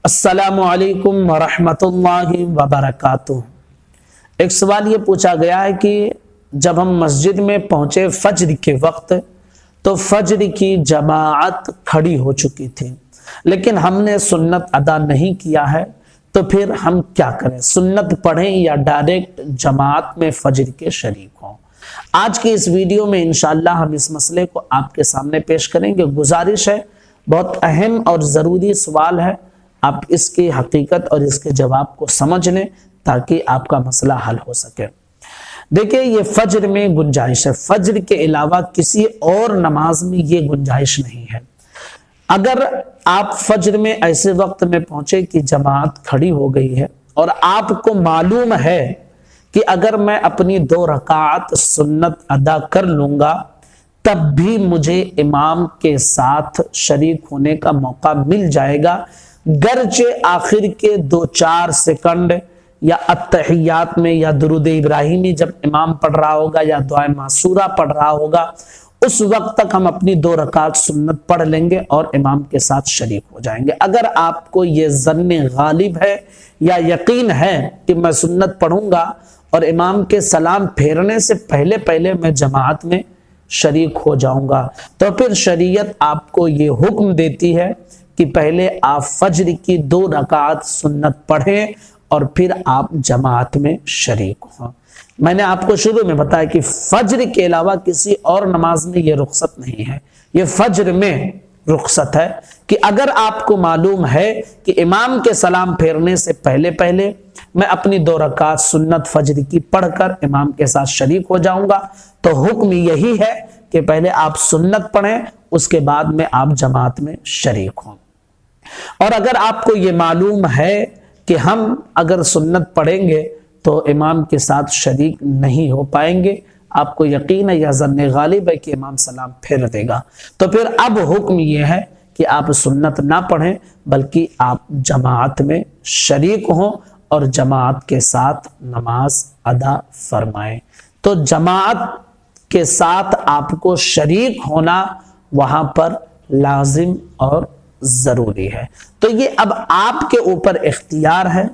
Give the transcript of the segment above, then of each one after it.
अस्सलामु अलैकुम वरहमतुल्लाहि वबरकातुह। एक सवाल ये पूछा गया है कि जब हम मस्जिद में पहुंचे फज्र के वक्त तो फज्र की जमाअत खड़ी हो चुकी थी, लेकिन हमने सुन्नत अदा नहीं किया है, तो फिर हम क्या करें? सुन्नत पढ़ें या डायरेक्ट जमाअत में फज्र के शरीक हों? आज की इस वीडियो में इंशाअल्लाह हम इस मसले को आपके सामने पेश करेंगे। गुजारिश है, बहुत अहम और ज़रूरी सवाल है, आप इसकी हकीकत और इसके जवाब को समझ लें ताकि आपका मसला हल हो सके। देखिए, ये फज्र में गुंजाइश है, फज्र के अलावा किसी और नमाज में ये गुंजाइश नहीं है। अगर आप फज्र में ऐसे वक्त में पहुंचे कि जमात खड़ी हो गई है और आपको मालूम है कि अगर मैं अपनी 2 रकात सुन्नत अदा कर लूंगा तब भी मुझे इमाम के साथ शरीक होने का मौका मिल जाएगा, गर्चे आखिर के 2-4 सेकंड या अत्तहियात में या दुरूद इब्राहिमी जब इमाम पढ़ रहा होगा या दुआ मासूरा पढ़ रहा होगा, उस वक्त तक हम अपनी 2 रकात सुन्नत पढ़ लेंगे और इमाम के साथ शरीक हो जाएंगे। अगर आपको ये ज़न्ने गालिब है या यकीन है कि मैं सुन्नत पढ़ूंगा और इमाम के सलाम फेरने से पहले पहले मैं जमात में शरीक हो जाऊंगा, तो फिर शरीयत आपको ये हुक्म देती है कि पहले आप फज्र की 2 रकात सुन्नत पढ़ें और फिर आप जमात में शरीक हों। मैंने आपको शुरू में बताया कि फज्र के अलावा किसी और नमाज में ये रुख्सत नहीं है, ये फज्र में रुख्सत है कि अगर आपको मालूम है कि इमाम के सलाम फेरने से पहले पहले मैं अपनी 2 रकात सुन्नत फज्र की पढ़कर इमाम के साथ शरीक हो जाऊंगा, तो हुक्म यही है कि पहले आप सुन्नत पढ़ें, उसके बाद में आप जमात में शरीक हों। और अगर आपको ये मालूम है कि हम अगर सुन्नत पढ़ेंगे तो इमाम के साथ शरीक नहीं हो पाएंगे, आपको यकीन है या ज़न्ने गालिब है कि इमाम सलाम फेर देगा, तो फिर अब हुक्म यह है कि आप सुन्नत ना पढ़ें बल्कि आप जमात में शरीक हों और जमात के साथ नमाज अदा फरमाएं। तो जमात के साथ आपको शरीक होना वहां पर लाजिम और जरूरी है। तो ये अब आपके ऊपर इख्तियार है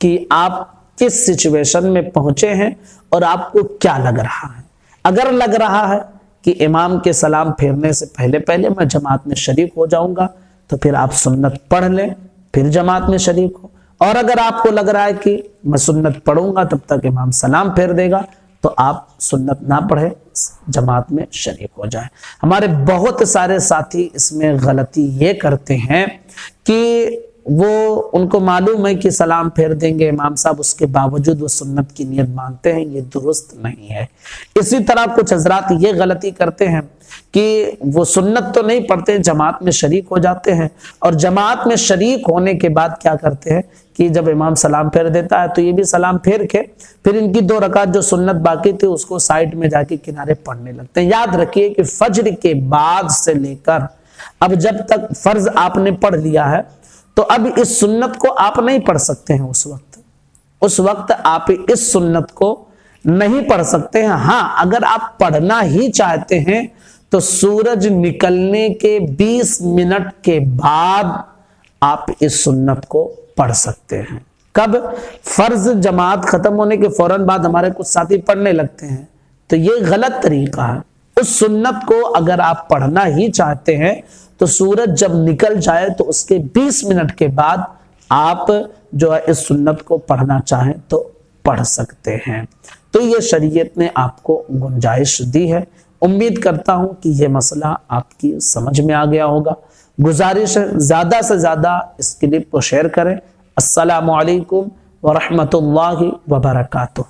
कि आप किस सिचुएशन में पहुंचे हैं और आपको क्या लग रहा है। अगर लग रहा है कि इमाम के सलाम फेरने से पहले पहले मैं जमात में शरीक हो जाऊंगा, तो फिर आप सुन्नत पढ़ लें, फिर जमात में शरीक हो। और अगर आपको लग रहा है कि मैं सुन्नत पढ़ूंगा तब तक इमाम सलाम फेर देगा, तो आप सुन्नत ना पढ़े, जमात में शरीक हो जाए। हमारे बहुत सारे साथी इसमें गलती ये करते हैं कि वो उनको मालूम है कि सलाम फेर देंगे इमाम साहब, उसके बावजूद वो सुन्नत की नियत मानते हैं, ये दुरुस्त नहीं है। इसी तरह कुछ हजरात ये गलती करते हैं कि वो सुन्नत तो नहीं पढ़ते, जमात में शरीक हो जाते हैं और जमात में शरीक होने के बाद क्या करते हैं कि जब इमाम सलाम फेर देता है तो ये भी सलाम फेर के फिर इनकी 2 रकात जो सुन्नत बाकी थी उसको साइड में जाके किनारे पढ़ने लगते हैं। याद रखिए कि फज्र के बाद से लेकर अब जब तक फर्ज आपने पढ़ लिया है तो अब इस सुन्नत को आप नहीं पढ़ सकते हैं। उस वक्त आप इस सुन्नत को नहीं पढ़ सकते हैं। हाँ, अगर आप पढ़ना ही चाहते हैं तो सूरज निकलने के 20 मिनट के बाद आप इस सुन्नत को पढ़ सकते हैं। कब? फर्ज जमात खत्म होने के फौरन बाद हमारे कुछ साथी पढ़ने लगते हैं, तो ये गलत तरीका है। उस सुन्नत को अगर आप पढ़ना ही चाहते हैं तो सूरज जब निकल जाए तो उसके 20 मिनट के बाद आप जो है इस सुन्नत को पढ़ना चाहें तो पढ़ सकते हैं। तो ये शरीयत ने आपको गुंजाइश दी है। उम्मीद करता हूं कि ये मसला आपकी समझ में आ गया होगा। गुजारिश है, ज्यादा से ज्यादा इस क्लिप को शेयर करें। अस्सलामु अलैकुम व रहमतुल्लाहि व बरकातुहू।